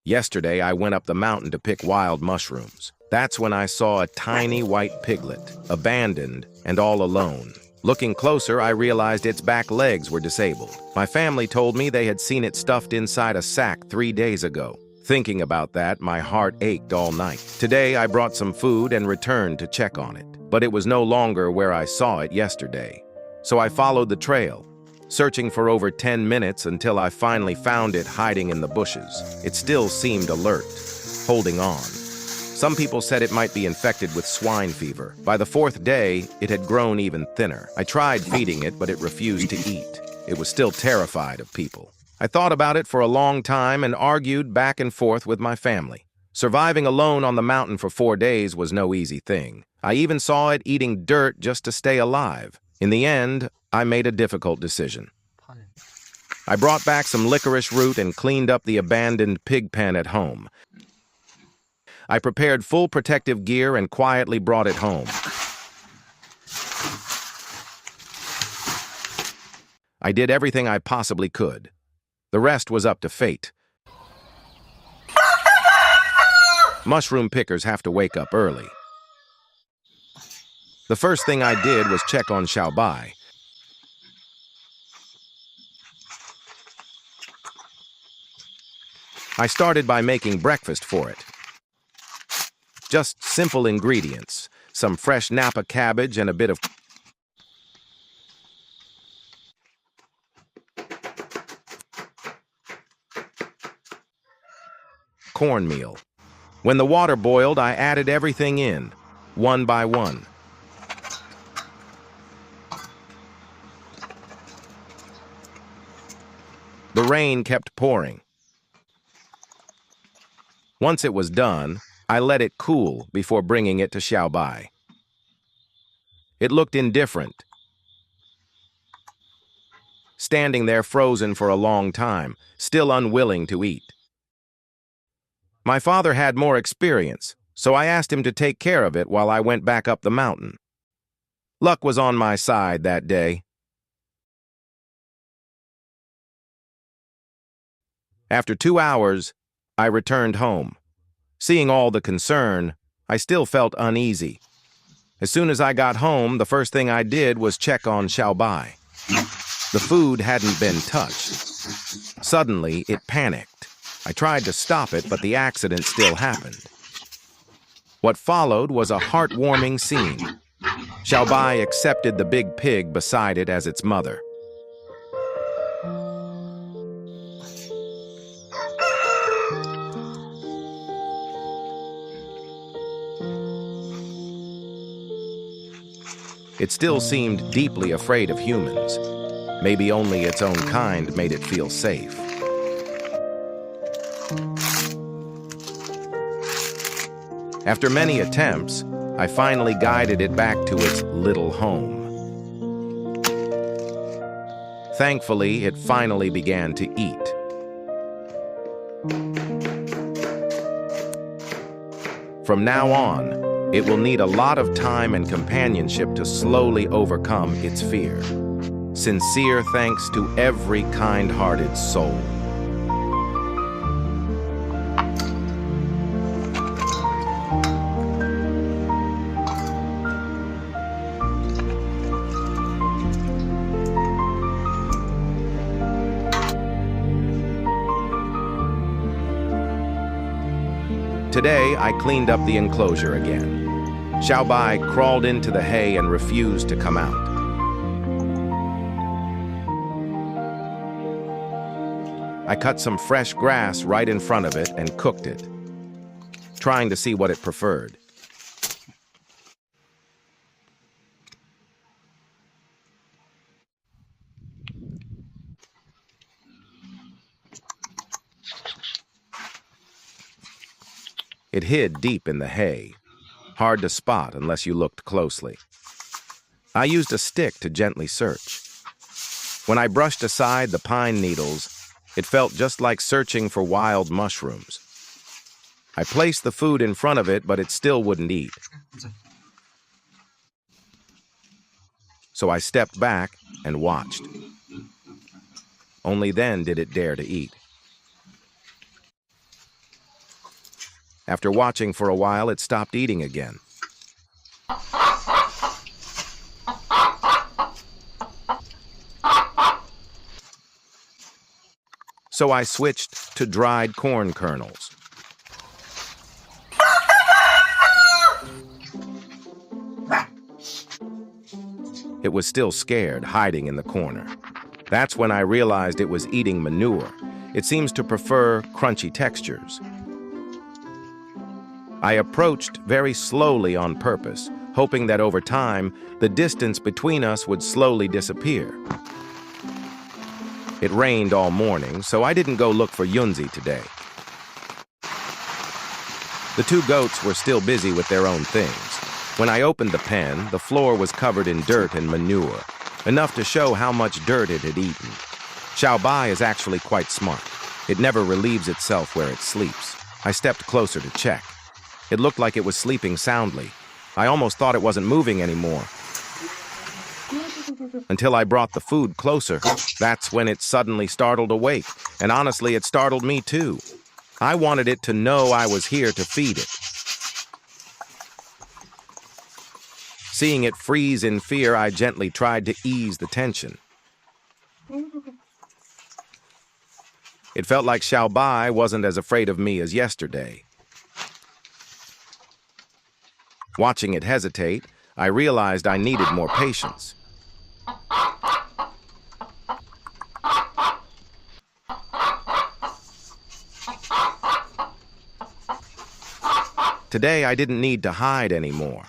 Yesterday, I went up the mountain to pick wild mushrooms. That's when I saw a tiny white piglet, abandoned and all alone. Looking closer, I realized its back legs were disabled. My family told me they had seen it stuffed inside a sack 3 days ago. Thinking about that, my heart ached all night. Today, I brought some food and returned to check on it. But it was no longer where I saw it yesterday. So I followed the trail, searching for over 10 minutes until I finally found it hiding in the bushes. It still seemed alert, holding on. Some people said it might be infected with swine fever. By the 4th day, it had grown even thinner. I tried feeding it, but it refused to eat. It was still terrified of people. I thought about it for a long time and argued back and forth with my family. Surviving alone on the mountain for 4 days was no easy thing. I even saw it eating dirt just to stay alive. In the end, I made a difficult decision. I brought back some licorice root and cleaned up the abandoned pig pen at home. I prepared full protective gear and quietly brought it home. I did everything I possibly could. The rest was up to fate. Mushroom pickers have to wake up early. The first thing I did was check on Xiao Bai. I started by making breakfast for it. Just simple ingredients, some fresh Napa cabbage and a bit of cornmeal. When the water boiled, I added everything in, one by one. The rain kept pouring. Once it was done, I let it cool before bringing it to Xiao Bai. It looked indifferent, standing there frozen for a long time, still unwilling to eat. My father had more experience, so I asked him to take care of it while I went back up the mountain. Luck was on my side that day. After 2 hours, I returned home. Seeing all the concern, I still felt uneasy. As soon as I got home, the first thing I did was check on Xiao Bai. The food hadn't been touched. Suddenly, it panicked. I tried to stop it, but the accident still happened. What followed was a heartwarming scene. Xiao Bai accepted the big pig beside it as its mother. It still seemed deeply afraid of humans. Maybe only its own kind made it feel safe. After many attempts, I finally guided it back to its little home. Thankfully, it finally began to eat. From now on, it will need a lot of time and companionship to slowly overcome its fear. Sincere thanks to every kind-hearted soul. Today, I cleaned up the enclosure again. Xiao Bai crawled into the hay and refused to come out. I cut some fresh grass right in front of it and cooked it, trying to see what it preferred. It hid deep in the hay, hard to spot unless you looked closely. I used a stick to gently search. When I brushed aside the pine needles, it felt just like searching for wild mushrooms. I placed the food in front of it, but it still wouldn't eat. So I stepped back and watched. Only then did it dare to eat. After watching for a while, it stopped eating again. So I switched to dried corn kernels. It was still scared, hiding in the corner. That's when I realized it was eating manure. It seems to prefer crunchy textures. I approached very slowly on purpose, hoping that over time, the distance between us would slowly disappear. It rained all morning, so I didn't go look for Yunzi today. The two goats were still busy with their own things. When I opened the pen, the floor was covered in dirt and manure, enough to show how much dirt it had eaten. Xiao Bai is actually quite smart. It never relieves itself where it sleeps. I stepped closer to check. It looked like it was sleeping soundly. I almost thought it wasn't moving anymore. Until I brought the food closer. That's when it suddenly startled awake, and honestly, it startled me too. I wanted it to know I was here to feed it. Seeing it freeze in fear, I gently tried to ease the tension. It felt like Xiao Bai wasn't as afraid of me as yesterday. Watching it hesitate, I realized I needed more patience. Today, I didn't need to hide anymore.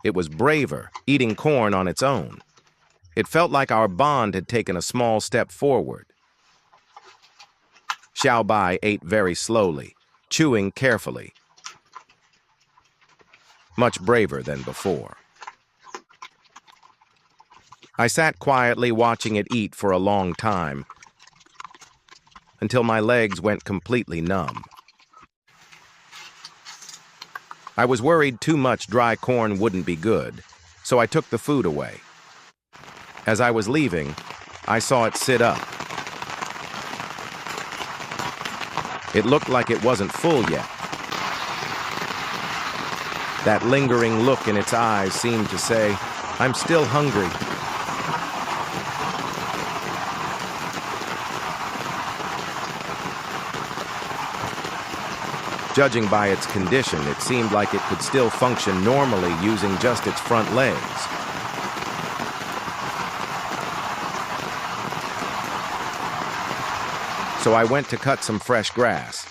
It was braver, eating corn on its own. It felt like our bond had taken a small step forward. Xiao Bai ate very slowly, chewing carefully. Much braver than before. I sat quietly watching it eat for a long time, until my legs went completely numb. I was worried too much dry corn wouldn't be good, so I took the food away. As I was leaving, I saw it sit up. It looked like it wasn't full yet. That lingering look in its eyes seemed to say, "I'm still hungry." Judging by its condition, it seemed like it could still function normally using just its front legs. So I went to cut some fresh grass.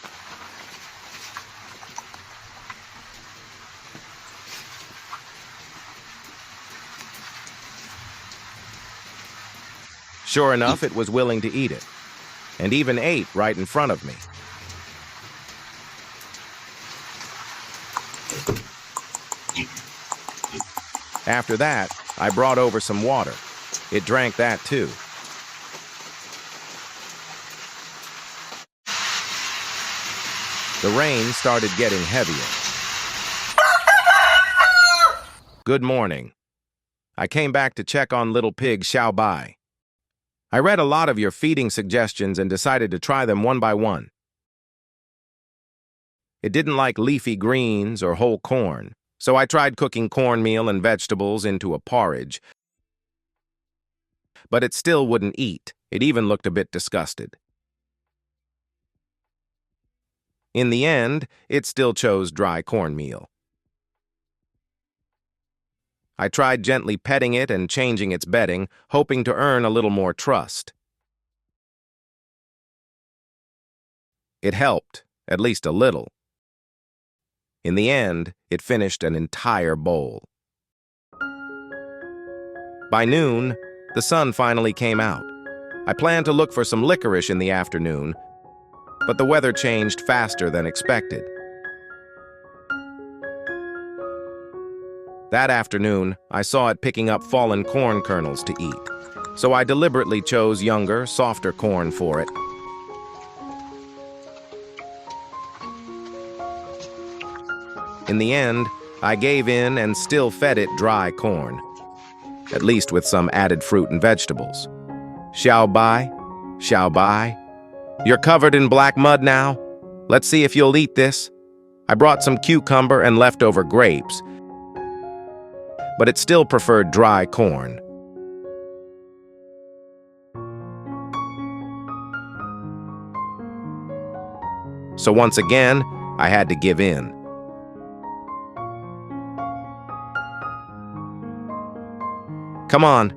Sure enough, it was willing to eat it, and even ate right in front of me. After that, I brought over some water. It drank that too. The rain started getting heavier. Good morning. I came back to check on little pig Xiao Bai. I read a lot of your feeding suggestions and decided to try them one by one. It didn't like leafy greens or whole corn, so I tried cooking cornmeal and vegetables into a porridge. But it still wouldn't eat. It even looked a bit disgusted. In the end, it still chose dry cornmeal. I tried gently petting it and changing its bedding, hoping to earn a little more trust. It helped, at least a little. In the end, it finished an entire bowl. By noon, the sun finally came out. I planned to look for some licorice in the afternoon, but the weather changed faster than expected. That afternoon, I saw it picking up fallen corn kernels to eat, so I deliberately chose younger, softer corn for it. In the end, I gave in and still fed it dry corn, at least with some added fruit and vegetables. Xiao Bai, you're covered in black mud now. Let's see if you'll eat this. I brought some cucumber and leftover grapes, but it still preferred dry corn. So once again, I had to give in. Come on.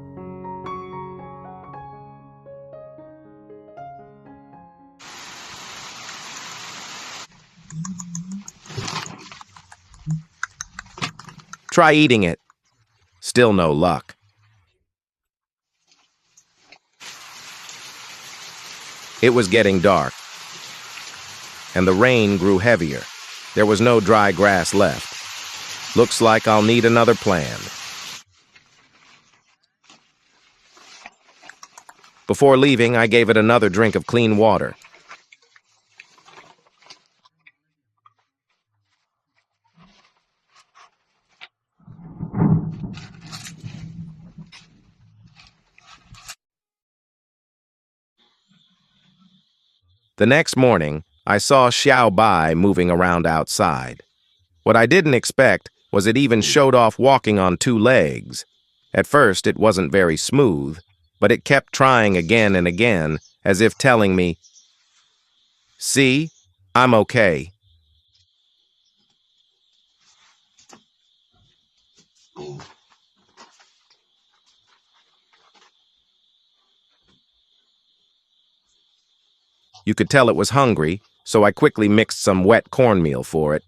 Try eating it. Still no luck. It was getting dark, and the rain grew heavier. There was no dry grass left. Looks like I'll need another plan. Before leaving, I gave it another drink of clean water. The next morning, I saw Xiao Bai moving around outside. What I didn't expect was it even showed off walking on two legs. At first, it wasn't very smooth, but it kept trying again and again, as if telling me, "See, I'm okay." You could tell it was hungry, so I quickly mixed some wet cornmeal for it.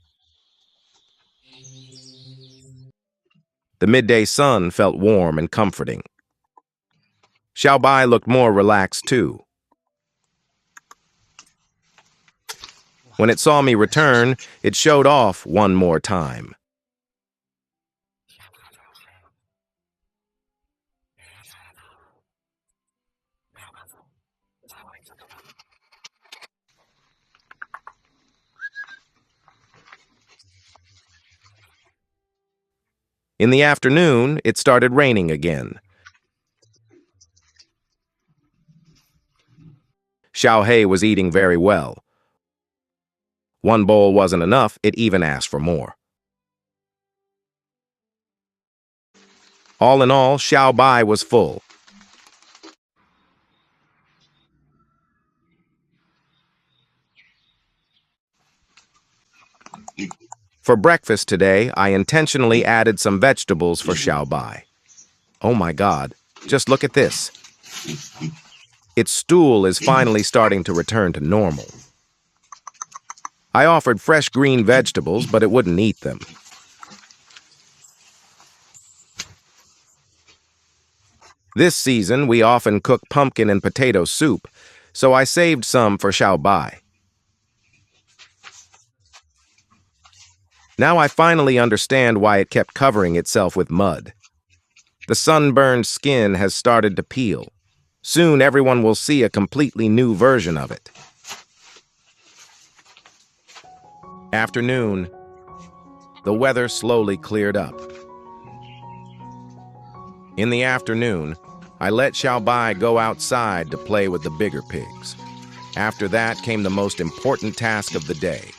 The midday sun felt warm and comforting. Xiao Bai looked more relaxed too. When it saw me return, it showed off one more time. In the afternoon, it started raining again. Xiao Bai was eating very well. One bowl wasn't enough, it even asked for more. All in all, Xiao Bai was full. For breakfast today, I intentionally added some vegetables for Xiao Bai. Oh my God, just look at this. Its stool is finally starting to return to normal. I offered fresh green vegetables, but it wouldn't eat them. This season, we often cook pumpkin and potato soup, so I saved some for Xiao Bai. Now I finally understand why it kept covering itself with mud. The sunburned skin has started to peel. Soon everyone will see a completely new version of it. Afternoon. The weather slowly cleared up. In the afternoon, I let Xiao Bai go outside to play with the bigger pigs. After that came the most important task of the day.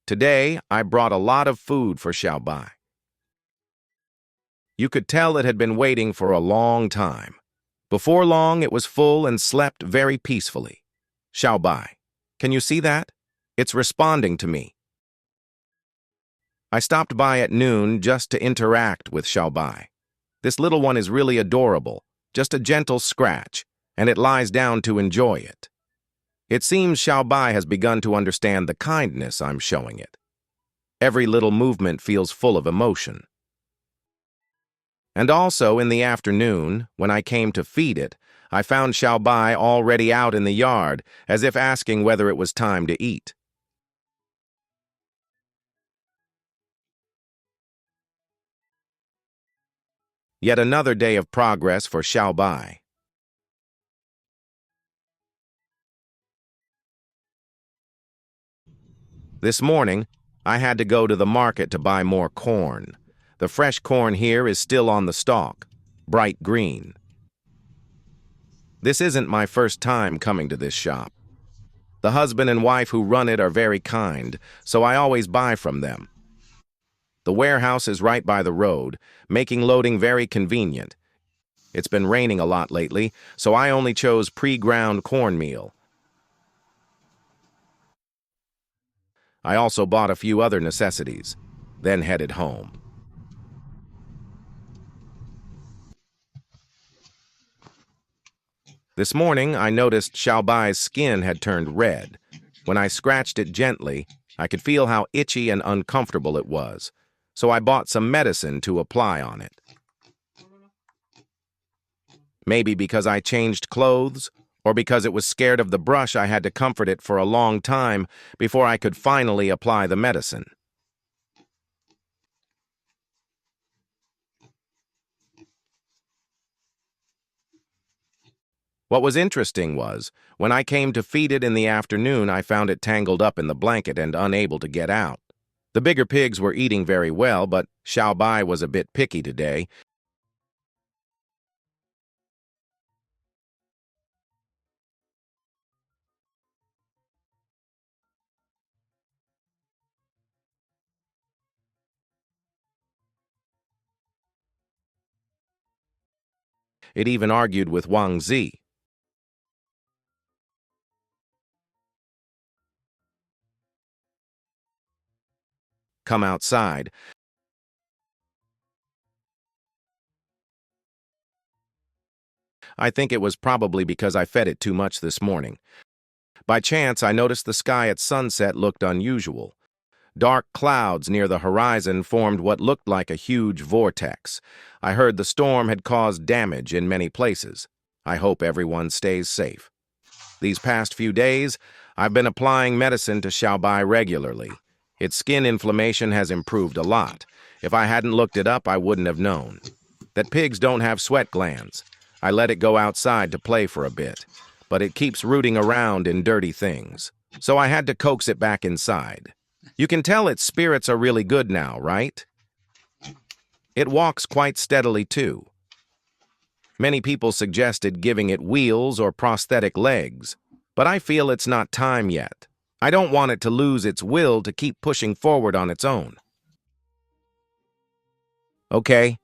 Today, I brought a lot of food for Xiao Bai. You could tell it had been waiting for a long time. Before long, it was full and slept very peacefully. Xiao Bai, can you see that? It's responding to me. I stopped by at noon just to interact with Xiao Bai. This little one is really adorable, just a gentle scratch, and it lies down to enjoy it. It seems Xiao Bai has begun to understand the kindness I'm showing it. Every little movement feels full of emotion. And also in the afternoon, when I came to feed it, I found Xiao Bai already out in the yard, as if asking whether it was time to eat. Yet another day of progress for Xiao Bai. This morning, I had to go to the market to buy more corn. The fresh corn here is still on the stalk, bright green. This isn't my first time coming to this shop. The husband and wife who run it are very kind, so I always buy from them. The warehouse is right by the road, making loading very convenient. It's been raining a lot lately, so I only chose pre-ground cornmeal. I also bought a few other necessities, then headed home. This morning, I noticed Xiao Bai's skin had turned red. When I scratched it gently, I could feel how itchy and uncomfortable it was, so I bought some medicine to apply on it. Maybe because I changed clothes, or because it was scared of the brush, I had to comfort it for a long time before I could finally apply the medicine. What was interesting was, when I came to feed it in the afternoon, I found it tangled up in the blanket and unable to get out. The bigger pigs were eating very well, but Xiao Bai was a bit picky today. It even argued with Wang Zi. Come outside. I think it was probably because I fed it too much this morning. By chance, I noticed the sky at sunset looked unusual. Dark clouds near the horizon formed what looked like a huge vortex. I heard the storm had caused damage in many places. I hope everyone stays safe. These past few days, I've been applying medicine to Xiao Bai regularly. Its skin inflammation has improved a lot. If I hadn't looked it up, I wouldn't have known. That pigs don't have sweat glands. I let it go outside to play for a bit, but it keeps rooting around in dirty things. So I had to coax it back inside. You can tell its spirits are really good now, right? It walks quite steadily too. Many people suggested giving it wheels or prosthetic legs, but I feel it's not time yet. I don't want it to lose its will to keep pushing forward on its own. Okay,